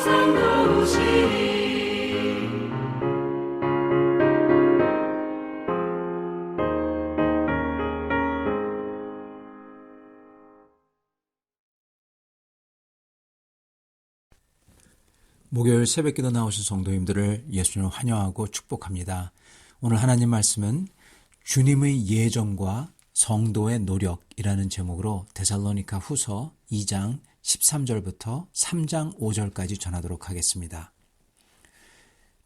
항상 도우시니 목요일 새벽기도 나오신 성도님들을 예수님을 환영하고 축복합니다. 오늘 하나님 말씀은 주님의 예정과 성도의 노력이라는 제목으로 데살로니가 후서 2장 13절부터 3장 5절까지 전하도록 하겠습니다.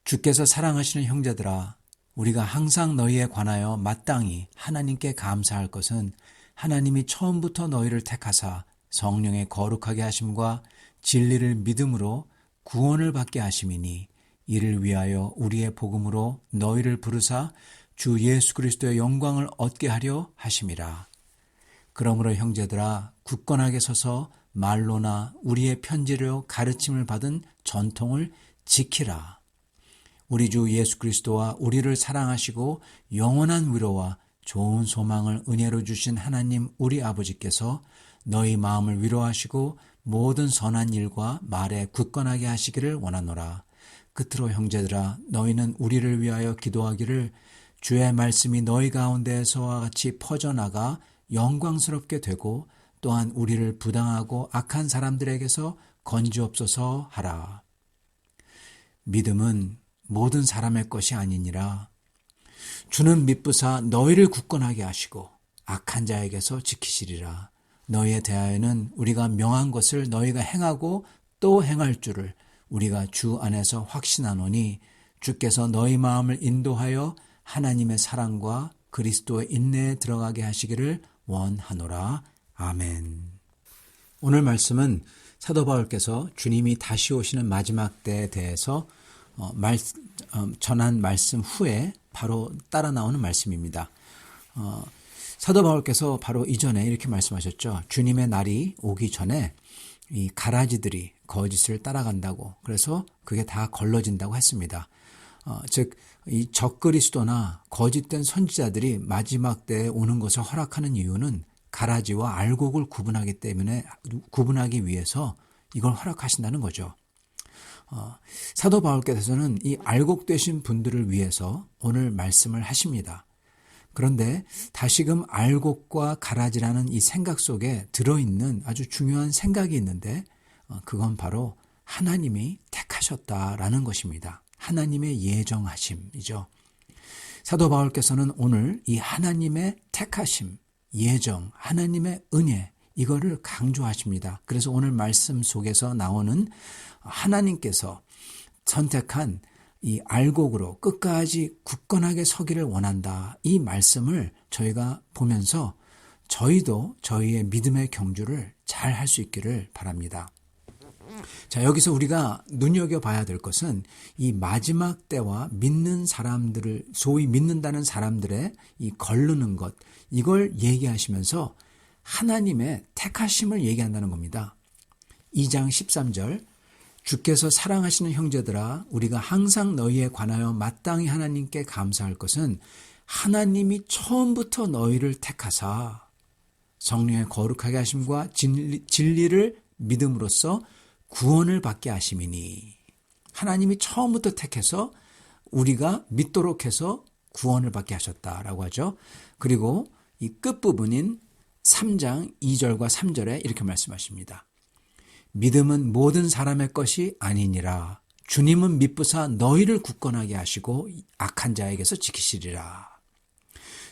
주께서 사랑하시는 형제들아, 우리가 항상 너희에 관하여 마땅히 하나님께 감사할 것은 하나님이 처음부터 너희를 택하사 성령의 거룩하게 하심과 진리를 믿음으로 구원을 받게 하심이니, 이를 위하여 우리의 복음으로 너희를 부르사 주 예수 그리스도의 영광을 얻게 하려 하심이라. 그러므로 형제들아, 굳건하게 서서 말로나 우리의 편지로 가르침을 받은 전통을 지키라. 우리 주 예수 그리스도와 우리를 사랑하시고 영원한 위로와 좋은 소망을 은혜로 주신 하나님 우리 아버지께서 너희 마음을 위로하시고 모든 선한 일과 말에 굳건하게 하시기를 원하노라. 끝으로 형제들아, 너희는 우리를 위하여 기도하기를, 주의 말씀이 너희 가운데에서와 같이 퍼져나가 영광스럽게 되고 또한 우리를 부당하고 악한 사람들에게서 건지옵소서 하라. 믿음은 모든 사람의 것이 아니니라. 주는 미쁘사 너희를 굳건하게 하시고 악한 자에게서 지키시리라. 너희에 대하여는 우리가 명한 것을 너희가 행하고 또 행할 줄을 우리가 주 안에서 확신하노니, 주께서 너희 마음을 인도하여 하나님의 사랑과 그리스도의 인내에 들어가게 하시기를 원하노라. 아멘. 오늘 말씀은 사도 바울께서 주님이 다시 오시는 마지막 때에 대해서 전한 말씀 후에 바로 따라 나오는 말씀입니다. 사도 바울께서 바로 이전에 이렇게 말씀하셨죠. 주님의 날이 오기 전에 이 가라지들이 거짓을 따라간다고, 그래서 그게 다 걸러진다고 했습니다. 즉, 이 적그리스도나 거짓된 선지자들이 마지막 때에 오는 것을 허락하는 이유는 가라지와 알곡을 구분하기 위해서 이걸 허락하신다는 거죠. 사도 바울께서는 이 알곡 되신 분들을 위해서 오늘 말씀을 하십니다. 그런데 다시금 알곡과 가라지라는 이 생각 속에 들어있는 아주 중요한 생각이 있는데, 그건 바로 하나님이 택하셨다라는 것입니다. 하나님의 예정하심이죠. 사도 바울께서는 오늘 이 하나님의 택하심, 예정, 하나님의 은혜, 이거를 강조하십니다. 그래서 오늘 말씀 속에서 나오는 하나님께서 선택한 이 알곡으로 끝까지 굳건하게 서기를 원한다, 이 말씀을 저희가 보면서 저희도 저희의 믿음의 경주를 잘 할 수 있기를 바랍니다. 자, 여기서 우리가 눈여겨봐야 될 것은 이 마지막 때와 믿는 사람들을, 소위 믿는다는 사람들의 이 걸르는 것, 이걸 얘기하시면서 하나님의 택하심을 얘기한다는 겁니다. 2장 13절, 주께서 사랑하시는 형제들아, 우리가 항상 너희에 관하여 마땅히 하나님께 감사할 것은 하나님이 처음부터 너희를 택하사 성령의 거룩하게 하심과 진리를 믿음으로써 구원을 받게 하심이니, 하나님이 처음부터 택해서 우리가 믿도록 해서 구원을 받게 하셨다라고 하죠. 그리고 이 끝부분인 3장 2절과 3절에 이렇게 말씀하십니다. 믿음은 모든 사람의 것이 아니니라. 주님은 미쁘사 너희를 굳건하게 하시고 악한 자에게서 지키시리라.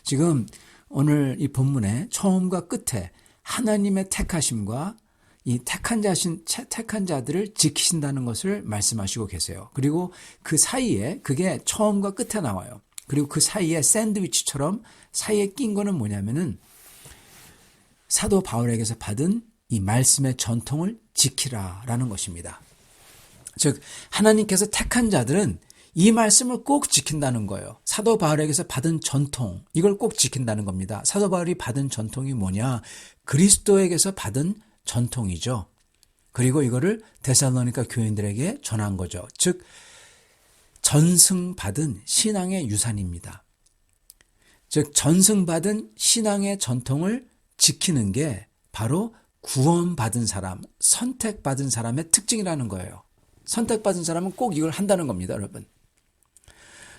지금 오늘 이 본문의 처음과 끝에 하나님의 택하심과 이 택한 자들을 지키신다는 것을 말씀하시고 계세요. 그리고 그 사이에, 그게 처음과 끝에 나와요. 그리고 그 사이에 샌드위치처럼 사이에 낀 거는 뭐냐면은 사도 바울에게서 받은 이 말씀의 전통을 지키라라는 것입니다. 즉, 하나님께서 택한 자들은 이 말씀을 꼭 지킨다는 거예요. 사도 바울에게서 받은 전통, 이걸 꼭 지킨다는 겁니다. 사도 바울이 받은 전통이 뭐냐? 그리스도에게서 받은 전통이죠. 그리고 이거를 데살로니가 교인들에게 전한 거죠. 즉, 전승받은 신앙의 유산입니다. 즉, 전승받은 신앙의 전통을 지키는 게 바로 구원받은 사람, 선택받은 사람의 특징이라는 거예요. 선택받은 사람은 꼭 이걸 한다는 겁니다, 여러분.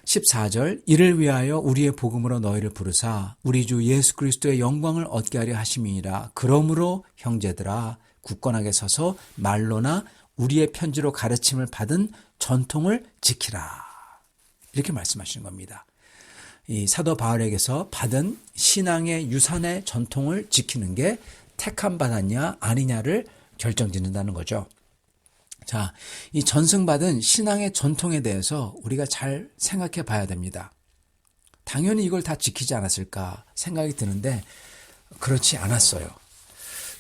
14절 이를 위하여 우리의 복음으로 너희를 부르사 우리 주 예수 그리스도의 영광을 얻게 하려 하심이니라. 그러므로 형제들아 굳건하게 서서 말로나 우리의 편지로 가르침을 받은 전통을 지키라. 이렇게 말씀하시는 겁니다. 이 사도 바울에게서 받은 신앙의 유산의 전통을 지키는 게 택함 받았냐 아니냐를 결정짓는다는 거죠. 자, 이 전승받은 신앙의 전통에 대해서 우리가 잘 생각해 봐야 됩니다. 당연히 이걸 다 지키지 않았을까 생각이 드는데 그렇지 않았어요.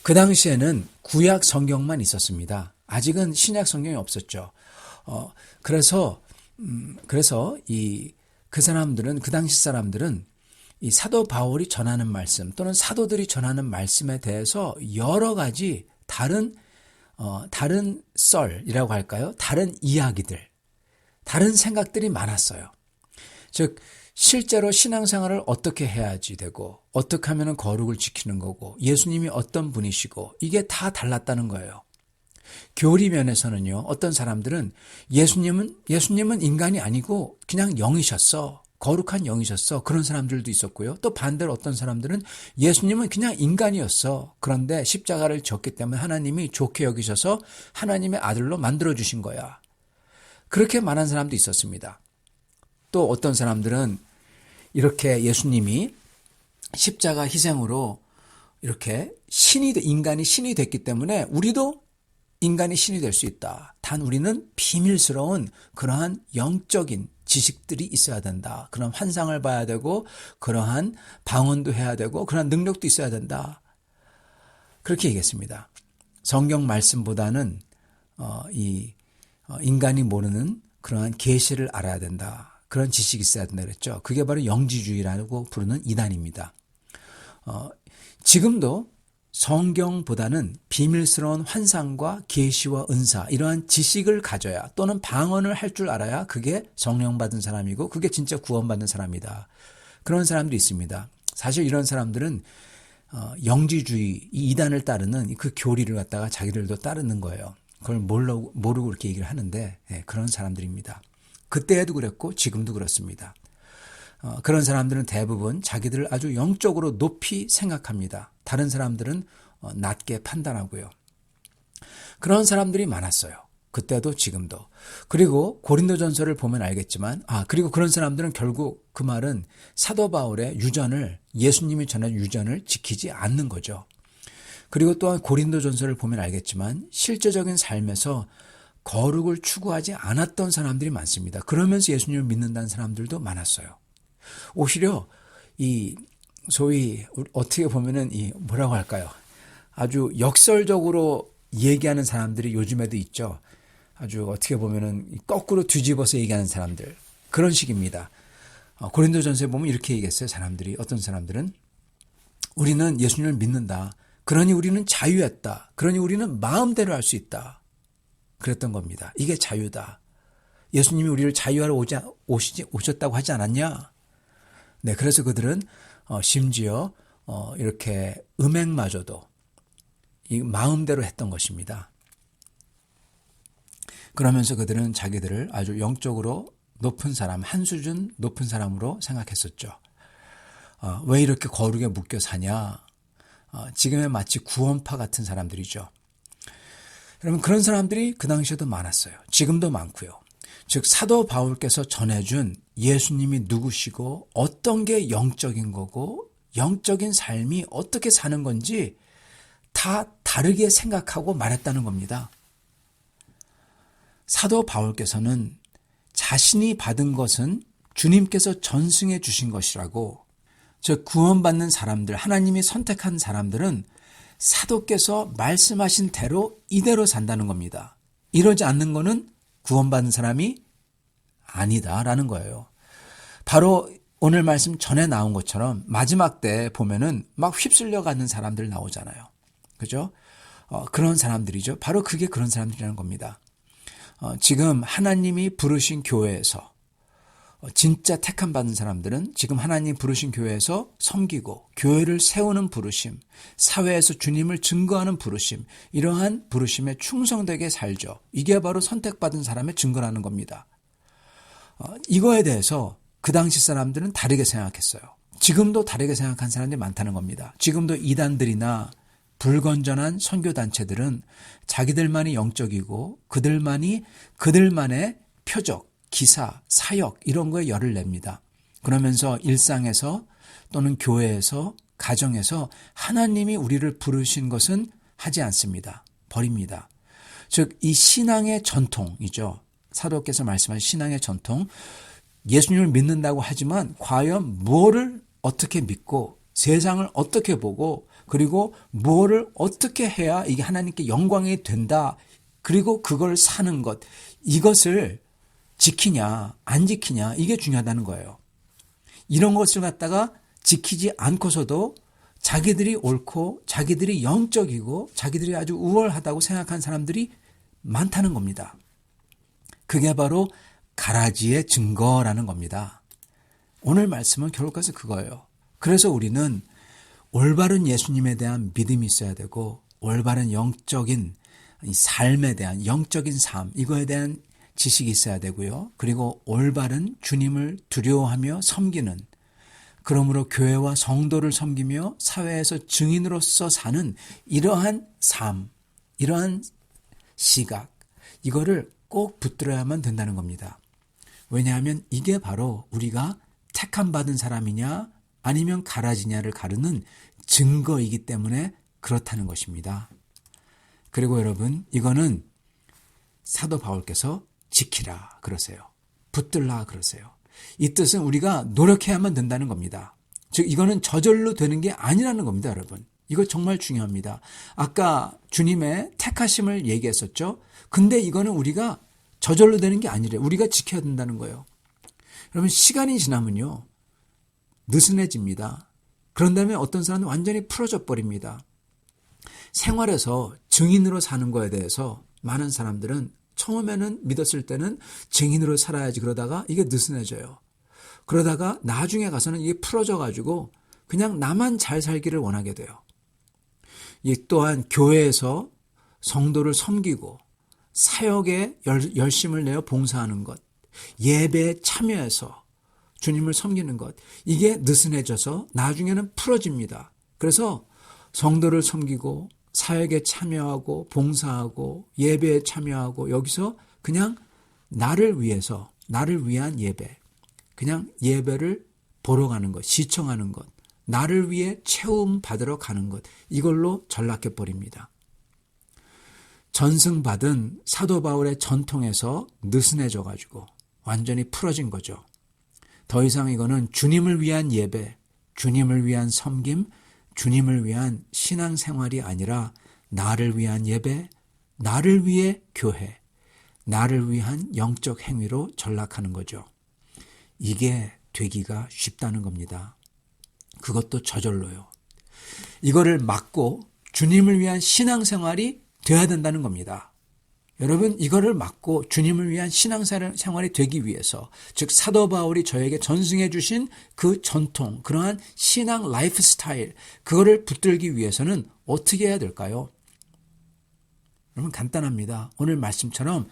그 당시에는 구약 성경만 있었습니다. 아직은 신약 성경이 없었죠. 그래서 그 사람들은, 그 당시 사람들은 이 사도 바울이 전하는 말씀 또는 사도들이 전하는 말씀에 대해서 여러 가지 다른 썰이라고 할까요? 다른 이야기들, 다른 생각들이 많았어요. 즉, 실제로 신앙생활을 어떻게 해야지 되고, 어떻게 하면 거룩을 지키는 거고, 예수님이 어떤 분이시고, 이게 다 달랐다는 거예요. 교리 면에서는요, 어떤 사람들은 예수님은 인간이 아니고 그냥 영이셨어. 거룩한 영이셨어. 그런 사람들도 있었고요. 또 반대로 어떤 사람들은 예수님은 그냥 인간이었어. 그런데 십자가를 졌기 때문에 하나님이 좋게 여기셔서 하나님의 아들로 만들어주신 거야. 그렇게 말한 사람도 있었습니다. 또 어떤 사람들은 이렇게 예수님이 십자가 희생으로 이렇게 인간이 신이 됐기 때문에 우리도 인간이 신이 될 수 있다. 단 우리는 비밀스러운 그러한 영적인 지식들이 있어야 된다. 그런 환상을 봐야 되고 그러한 방언도 해야 되고 그런 능력도 있어야 된다. 그렇게 얘기했습니다. 성경 말씀보다는 인간이 모르는 그러한 계시를 알아야 된다. 그런 지식이 있어야 된다 그랬죠. 그게 바로 영지주의라고 부르는 이단입니다. 지금도 성경보다는 비밀스러운 환상과 계시와 은사 이러한 지식을 가져야 또는 방언을 할 줄 알아야 그게 성령 받은 사람이고 그게 진짜 구원받는 사람이다. 그런 사람들이 있습니다. 사실 이런 사람들은 영지주의 이 이단을 따르는 그 교리를 갖다가 자기들도 따르는 거예요. 그걸 모르고 그렇게 얘기를 하는데 그런 사람들입니다. 그때에도 그랬고 지금도 그렇습니다. 그런 사람들은 대부분 자기들을 아주 영적으로 높이 생각합니다. 다른 사람들은 낮게 판단하고요. 그런 사람들이 많았어요. 그때도 지금도. 그리고 고린도전서를 보면 알겠지만 그리고 그런 사람들은 결국 그 말은 사도 바울의 유전을 예수님이 전한 유전을 지키지 않는 거죠. 그리고 또한 고린도전서를 보면 알겠지만 실제적인 삶에서 거룩을 추구하지 않았던 사람들이 많습니다. 그러면서 예수님을 믿는다는 사람들도 많았어요. 오히려 소위 어떻게 보면은 뭐라고 할까요? 아주 역설적으로 얘기하는 사람들이 요즘에도 있죠. 아주 어떻게 보면은 거꾸로 뒤집어서 얘기하는 사람들 그런 식입니다. 고린도전서에 보면 이렇게 얘기했어요. 어떤 사람들은 우리는 예수님을 믿는다. 그러니 우리는 자유했다. 그러니 우리는 마음대로 할 수 있다. 그랬던 겁니다. 이게 자유다. 예수님이 우리를 자유하러 오셨다고 하지 않았냐? 네, 그래서 그들은 심지어 이렇게 음행마저도 이 마음대로 했던 것입니다. 그러면서 그들은 자기들을 아주 영적으로 높은 사람, 한 수준 높은 사람으로 생각했었죠. 왜 이렇게 거룩에 묶여 사냐? 지금의 마치 구원파 같은 사람들이죠. 여러분 그런 사람들이 그 당시에도 많았어요. 지금도 많고요. 즉 사도 바울께서 전해준 예수님이 누구시고 어떤 게 영적인 거고 영적인 삶이 어떻게 사는 건지 다 다르게 생각하고 말했다는 겁니다. 사도 바울께서는 자신이 받은 것은 주님께서 전승해 주신 것이라고, 즉 구원받는 사람들, 하나님이 선택한 사람들은 사도께서 말씀하신 대로 이대로 산다는 겁니다. 이러지 않는 거는 구원받은 사람이 아니다라는 거예요. 바로 오늘 말씀 전에 나온 것처럼 마지막 때 보면은 막 휩쓸려 가는 사람들 나오잖아요. 그죠? 그런 사람들이죠. 바로 그게 그런 사람들이라는 겁니다. 지금 하나님이 부르신 교회에서 진짜 택함 받은 사람들은 지금 하나님 부르신 교회에서 섬기고 교회를 세우는 부르심, 사회에서 주님을 증거하는 부르심, 이러한 부르심에 충성되게 살죠. 이게 바로 선택받은 사람의 증거라는 겁니다. 이거에 대해서 그 당시 사람들은 다르게 생각했어요. 지금도 다르게 생각한 사람들이 많다는 겁니다. 지금도 이단들이나 불건전한 선교단체들은 자기들만이 영적이고 그들만의 표적, 기사, 사역 이런 거에 열을 냅니다. 그러면서 일상에서 또는 교회에서 가정에서 하나님이 우리를 부르신 것은 하지 않습니다. 버립니다. 즉 이 신앙의 전통이죠. 사도께서 말씀하신 신앙의 전통, 예수님을 믿는다고 하지만 과연 무엇을 어떻게 믿고 세상을 어떻게 보고 그리고 무엇을 어떻게 해야 이게 하나님께 영광이 된다. 그리고 그걸 사는 것, 이것을 지키냐 안 지키냐 이게 중요하다는 거예요. 이런 것을 갖다가 지키지 않고서도 자기들이 옳고 자기들이 영적이고 자기들이 아주 우월하다고 생각한 사람들이 많다는 겁니다. 그게 바로 가라지의 증거라는 겁니다. 오늘 말씀은 결국까지 그거예요. 그래서 우리는 올바른 예수님에 대한 믿음이 있어야 되고 올바른 영적인 삶에 대한 영적인 삶, 이거에 대한 지식이 있어야 되고요. 그리고 올바른 주님을 두려워하며 섬기는, 그러므로 교회와 성도를 섬기며 사회에서 증인으로서 사는 이러한 삶, 이러한 시각, 이거를 꼭 붙들어야만 된다는 겁니다. 왜냐하면 이게 바로 우리가 택함 받은 사람이냐 아니면 가라지냐를 가르는 증거이기 때문에 그렇다는 것입니다. 그리고 여러분, 이거는 사도 바울께서 지키라 그러세요. 붙들라 그러세요. 이 뜻은 우리가 노력해야만 된다는 겁니다. 즉 이거는 저절로 되는 게 아니라는 겁니다, 여러분. 이거 정말 중요합니다. 아까 주님의 택하심을 얘기했었죠. 근데 이거는 우리가 저절로 되는 게 아니래요. 우리가 지켜야 된다는 거예요. 여러분, 시간이 지나면요 느슨해집니다. 그런 다음에 어떤 사람은 완전히 풀어져 버립니다. 생활에서 증인으로 사는 거에 대해서 많은 사람들은 처음에는 믿었을 때는 증인으로 살아야지 그러다가 이게 느슨해져요. 그러다가 나중에 가서는 이게 풀어져 가지고 그냥 나만 잘 살기를 원하게 돼요. 이 또한 교회에서 성도를 섬기고 사역에 열심을 내어 봉사하는 것, 예배에 참여해서 주님을 섬기는 것, 이게 느슨해져서 나중에는 풀어집니다. 그래서 성도를 섬기고 사역에 참여하고 봉사하고 예배에 참여하고 여기서 그냥 나를 위해서, 나를 위한 예배, 그냥 예배를 보러 가는 것, 시청하는 것, 나를 위해 채움 받으러 가는 것, 이걸로 전락해 버립니다. 전승받은 사도 바울의 전통에서 느슨해져 가지고 완전히 풀어진 거죠. 더 이상 이거는 주님을 위한 예배, 주님을 위한 섬김, 주님을 위한 신앙생활이 아니라 나를 위한 예배, 나를 위해 교회, 나를 위한 영적 행위로 전락하는 거죠. 이게 되기가 쉽다는 겁니다. 그것도 저절로요. 이거를 막고 주님을 위한 신앙생활이 돼야 된다는 겁니다. 여러분, 이거를 막고 주님을 위한 신앙생활이 되기 위해서, 즉 사도 바울이 저에게 전승해 주신 그 전통, 그러한 신앙 라이프 스타일, 그거를 붙들기 위해서는 어떻게 해야 될까요? 여러분, 간단합니다. 오늘 말씀처럼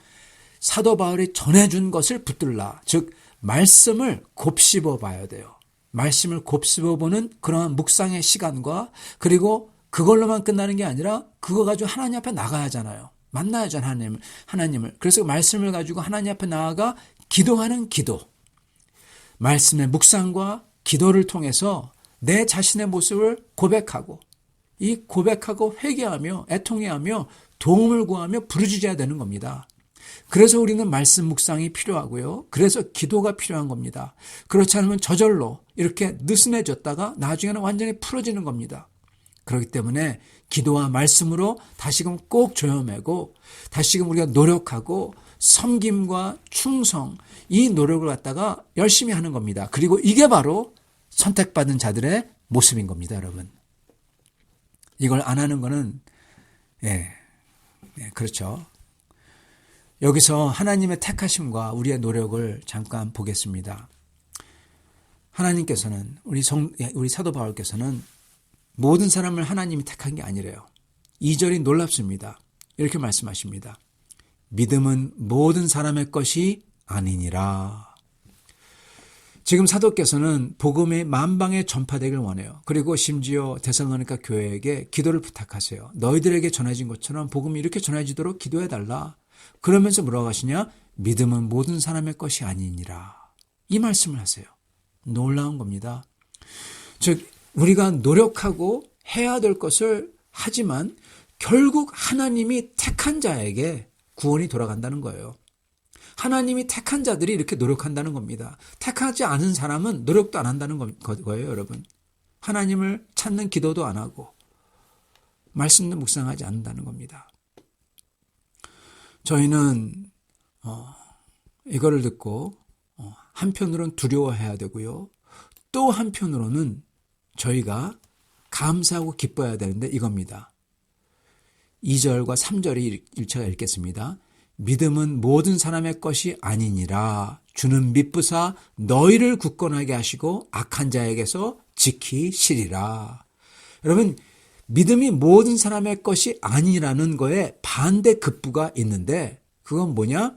사도 바울이 전해준 것을 붙들라. 즉 말씀을 곱씹어 봐야 돼요. 말씀을 곱씹어 보는 그러한 묵상의 시간과, 그리고 그걸로만 끝나는 게 아니라 그거 가지고 하나님 앞에 나가야 하잖아요. 만나야죠, 하나님을. 그래서 말씀을 가지고 하나님 앞에 나아가 기도하는 기도. 말씀의 묵상과 기도를 통해서 내 자신의 모습을 고백하고, 이 고백하고 회개하며 애통해하며 도움을 구하며 부르짖어야 되는 겁니다. 그래서 우리는 말씀 묵상이 필요하고요. 그래서 기도가 필요한 겁니다. 그렇지 않으면 저절로 이렇게 느슨해졌다가 나중에는 완전히 풀어지는 겁니다. 그렇기 때문에 기도와 말씀으로 다시금 꼭 조여매고 다시금 우리가 노력하고 섬김과 충성, 이 노력을 갖다가 열심히 하는 겁니다. 그리고 이게 바로 선택받은 자들의 모습인 겁니다, 여러분. 이걸 안 하는 거는 그렇죠. 여기서 하나님의 택하심과 우리의 노력을 잠깐 보겠습니다. 하나님께서는 우리 사도 바울께서는 모든 사람을 하나님이 택한 게 아니래요. 2절이 놀랍습니다. 이렇게 말씀하십니다. 믿음은 모든 사람의 것이 아니니라. 지금 사도께서는 복음이 만방에 전파되길 원해요. 그리고 심지어 데살로니가 교회에게 기도를 부탁하세요. 너희들에게 전해진 것처럼 복음이 이렇게 전해지도록 기도해달라. 그러면서 뭐라고 하시냐? 믿음은 모든 사람의 것이 아니니라. 이 말씀을 하세요. 놀라운 겁니다. 즉 우리가 노력하고 해야 될 것을 하지만 결국 하나님이 택한 자에게 구원이 돌아간다는 거예요. 하나님이 택한 자들이 이렇게 노력한다는 겁니다. 택하지 않은 사람은 노력도 안 한다는 거예요, 여러분. 하나님을 찾는 기도도 안 하고 말씀도 묵상하지 않는다는 겁니다. 저희는 이거를 듣고 한편으로는 두려워해야 되고요. 또 한편으로는 저희가 감사하고 기뻐해야 되는데 이겁니다. 2절과 3절이 일체가 읽겠습니다. 믿음은 모든 사람의 것이 아니니라. 주는 미쁘사 너희를 굳건하게 하시고 악한 자에게서 지키시리라. 여러분, 믿음이 모든 사람의 것이 아니라는 거에 반대급부가 있는데 그건 뭐냐?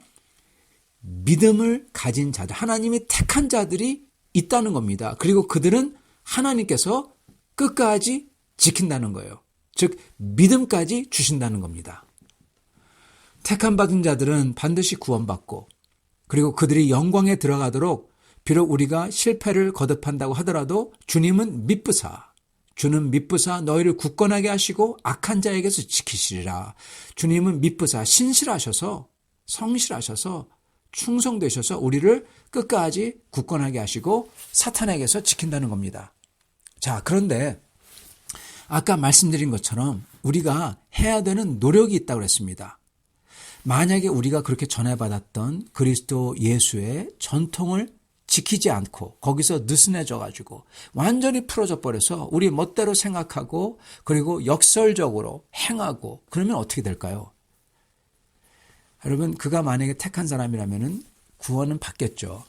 믿음을 가진 자들, 하나님이 택한 자들이 있다는 겁니다. 그리고 그들은 하나님께서 끝까지 지킨다는 거예요. 즉 믿음까지 주신다는 겁니다. 택함 받은 자들은 반드시 구원받고 그리고 그들이 영광에 들어가도록 비록 우리가 실패를 거듭한다고 하더라도 주님은 주는 미쁘사 너희를 굳건하게 하시고 악한 자에게서 지키시리라. 주님은 미쁘사 신실하셔서 성실하셔서 충성되셔서 우리를 끝까지 굳건하게 하시고 사탄에게서 지킨다는 겁니다. 자, 그런데 아까 말씀드린 것처럼 우리가 해야 되는 노력이 있다고 그랬습니다. 만약에 우리가 그렇게 전해받았던 그리스도 예수의 전통을 지키지 않고 거기서 느슨해져 가지고 완전히 풀어져 버려서 우리 멋대로 생각하고 그리고 역설적으로 행하고 그러면 어떻게 될까요? 여러분, 그가 만약에 택한 사람이라면 구원은 받겠죠.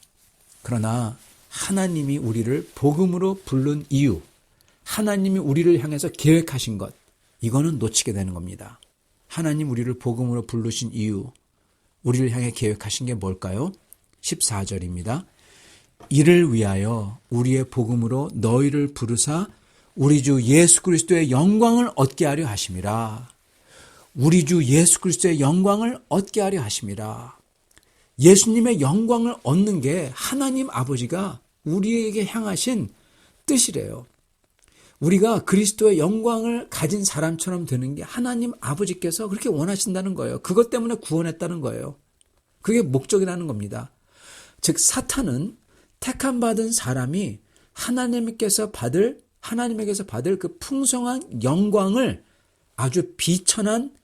그러나 하나님이 우리를 복음으로 부른 이유, 하나님이 우리를 향해서 계획하신 것, 이거는 놓치게 되는 겁니다. 하나님 우리를 복음으로 부르신 이유, 우리를 향해 계획하신 게 뭘까요? 14절입니다. 이를 위하여 우리의 복음으로 너희를 부르사 우리 주 예수 그리스도의 영광을 얻게 하려 하심이라. 우리 주 예수 그리스도의 영광을 얻게 하려 하심이라. 예수님의 영광을 얻는 게 하나님 아버지가 우리에게 향하신 뜻이래요. 우리가 그리스도의 영광을 가진 사람처럼 되는 게 하나님 아버지께서 그렇게 원하신다는 거예요. 그것 때문에 구원했다는 거예요. 그게 목적이라는 겁니다. 즉 사탄은 택함받은 사람이 하나님께서 받을 그 풍성한 영광을 아주 비천한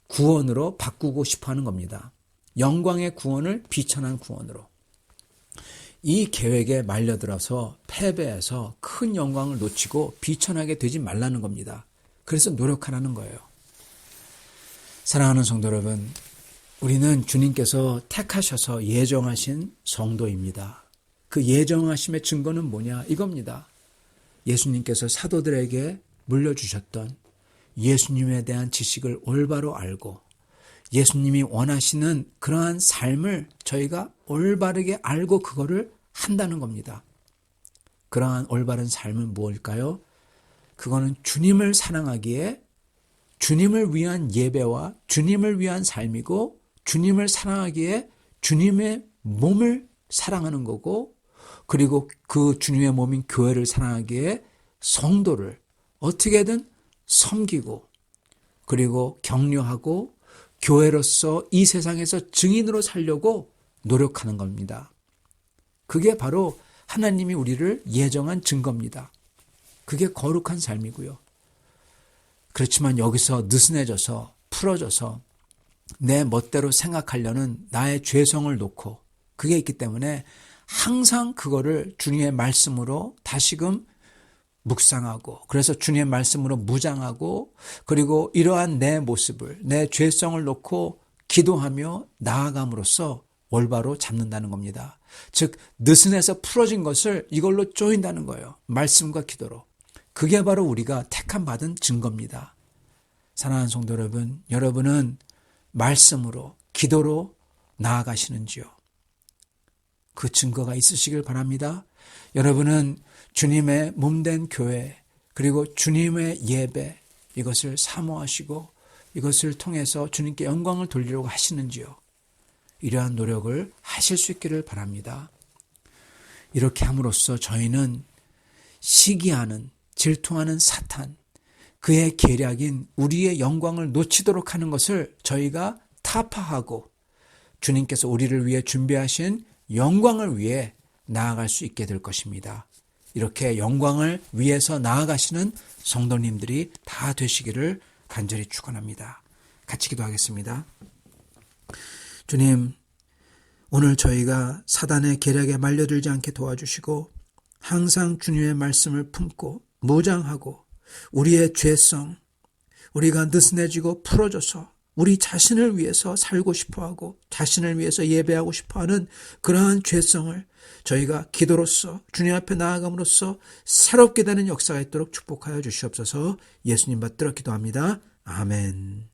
구원으로 바꾸고 싶어하는 겁니다. 영광의 구원을 비천한 구원으로. 이 계획에 말려들어서 패배해서 큰 영광을 놓치고 비천하게 되지 말라는 겁니다. 그래서 노력하라는 거예요. 사랑하는 성도 여러분, 우리는 주님께서 택하셔서 예정하신 성도입니다. 그 예정하심의 증거는 뭐냐? 이겁니다. 예수님께서 사도들에게 물려주셨던 예수님에 대한 지식을 올바로 알고 예수님이 원하시는 그러한 삶을 저희가 올바르게 알고 그거를 한다는 겁니다. 그러한 올바른 삶은 무엇일까요? 그거는 주님을 사랑하기에 주님을 위한 예배와 주님을 위한 삶이고 주님을 사랑하기에 주님의 몸을 사랑하는 거고 그리고 그 주님의 몸인 교회를 사랑하기에 성도를 어떻게든 섬기고 그리고 격려하고 교회로서 이 세상에서 증인으로 살려고 노력하는 겁니다. 그게 바로 하나님이 우리를 예정한 증거입니다. 그게 거룩한 삶이고요. 그렇지만 여기서 느슨해져서 풀어져서 내 멋대로 생각하려는 나의 죄성을 놓고 그게 있기 때문에 항상 그거를 주님의 말씀으로 다시금 묵상하고 그래서 주님의 말씀으로 무장하고 그리고 이러한 내 모습을 내 죄성을 놓고 기도하며 나아감으로써 올바로 잡는다는 겁니다. 즉 느슨해서 풀어진 것을 이걸로 조인다는 거예요. 말씀과 기도로. 그게 바로 우리가 택함 받은 증거입니다. 사랑하는 성도 여러분, 여러분은 말씀으로 기도로 나아가시는지요? 그 증거가 있으시길 바랍니다. 여러분은 주님의 몸된 교회 그리고 주님의 예배 이것을 사모하시고 이것을 통해서 주님께 영광을 돌리려고 하시는지요? 이러한 노력을 하실 수 있기를 바랍니다. 이렇게 함으로써 저희는 시기하는 질투하는 사탄 그의 계략인 우리의 영광을 놓치도록 하는 것을 저희가 타파하고 주님께서 우리를 위해 준비하신 영광을 위해 나아갈 수 있게 될 것입니다. 이렇게 영광을 위해서 나아가시는 성도님들이 다 되시기를 간절히 축원합니다. 같이 기도하겠습니다. 주님, 오늘 저희가 사단의 계략에 말려들지 않게 도와주시고 항상 주님의 말씀을 품고 무장하고 우리의 죄성, 우리가 느슨해지고 풀어져서 우리 자신을 위해서 살고 싶어하고 자신을 위해서 예배하고 싶어하는 그러한 죄성을 저희가 기도로서 주님 앞에 나아감으로써 새롭게 되는 역사가 있도록 축복하여 주시옵소서. 예수님 받들어 기도합니다. 아멘.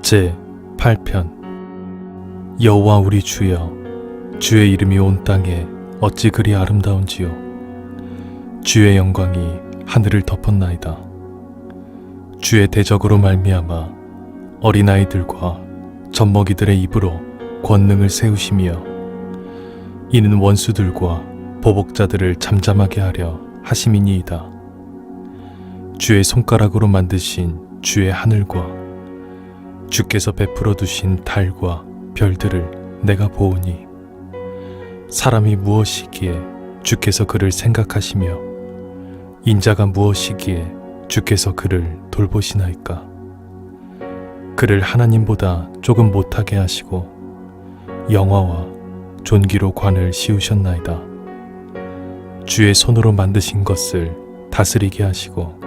제 8편. 여호와 우리 주여, 주의 이름이 온 땅에 어찌 그리 아름다운지요. 주의 영광이 하늘을 덮었나이다. 주의 대적으로 말미암아 어린아이들과 젖먹이들의 입으로 권능을 세우시며 이는 원수들과 보복자들을 잠잠하게 하려 하심이니이다. 주의 손가락으로 만드신 주의 하늘과 주께서 베풀어 두신 달과 별들을 내가 보오니 사람이 무엇이기에 주께서 그를 생각하시며 인자가 무엇이기에 주께서 그를 돌보시나이까. 그를 하나님보다 조금 못하게 하시고 영화와 존귀로 관을 씌우셨나이다. 주의 손으로 만드신 것을 다스리게 하시고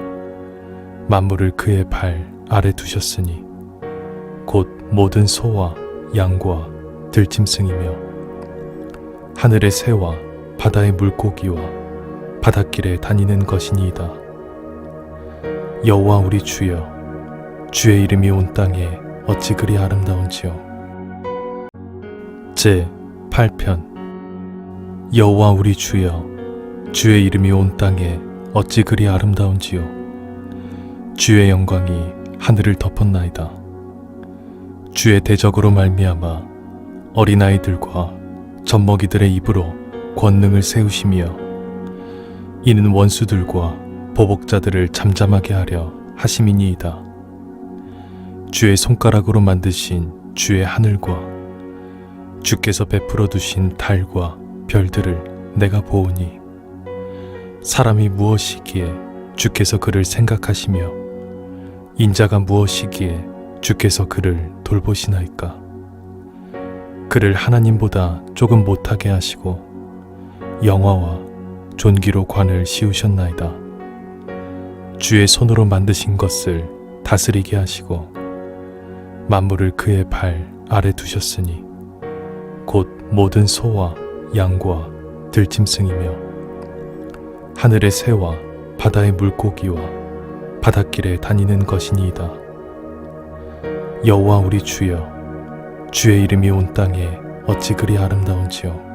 만물을 그의 발 아래 두셨으니 곧 모든 소와 양과 들짐승이며 하늘의 새와 바다의 물고기와 바닷길에 다니는 것이니이다. 여호와 우리 주여, 주의 이름이 온 땅에 어찌 그리 아름다운지요. 제 8편. 여호와 우리 주여, 주의 이름이 온 땅에 어찌 그리 아름다운지요. 주의 영광이 하늘을 덮었나이다. 주의 대적으로 말미암아 어린아이들과 젖먹이들의 입으로 권능을 세우시며 이는 원수들과 보복자들을 잠잠하게 하려 하심이니이다. 주의 손가락으로 만드신 주의 하늘과 주께서 베풀어 두신 달과 별들을 내가 보오니 사람이 무엇이기에 주께서 그를 생각하시며 인자가 무엇이기에 주께서 그를 돌보시나이까. 그를 하나님보다 조금 못하게 하시고 영화와 존귀로 관을 씌우셨나이다. 주의 손으로 만드신 것을 다스리게 하시고 만물을 그의 발 아래 두셨으니 곧 모든 소와 양과 들짐승이며 하늘의 새와 바다의 물고기와 바닷길에 다니는 것이니이다. 여호와 우리 주여, 주의 이름이 온 땅에 어찌 그리 아름다운지요.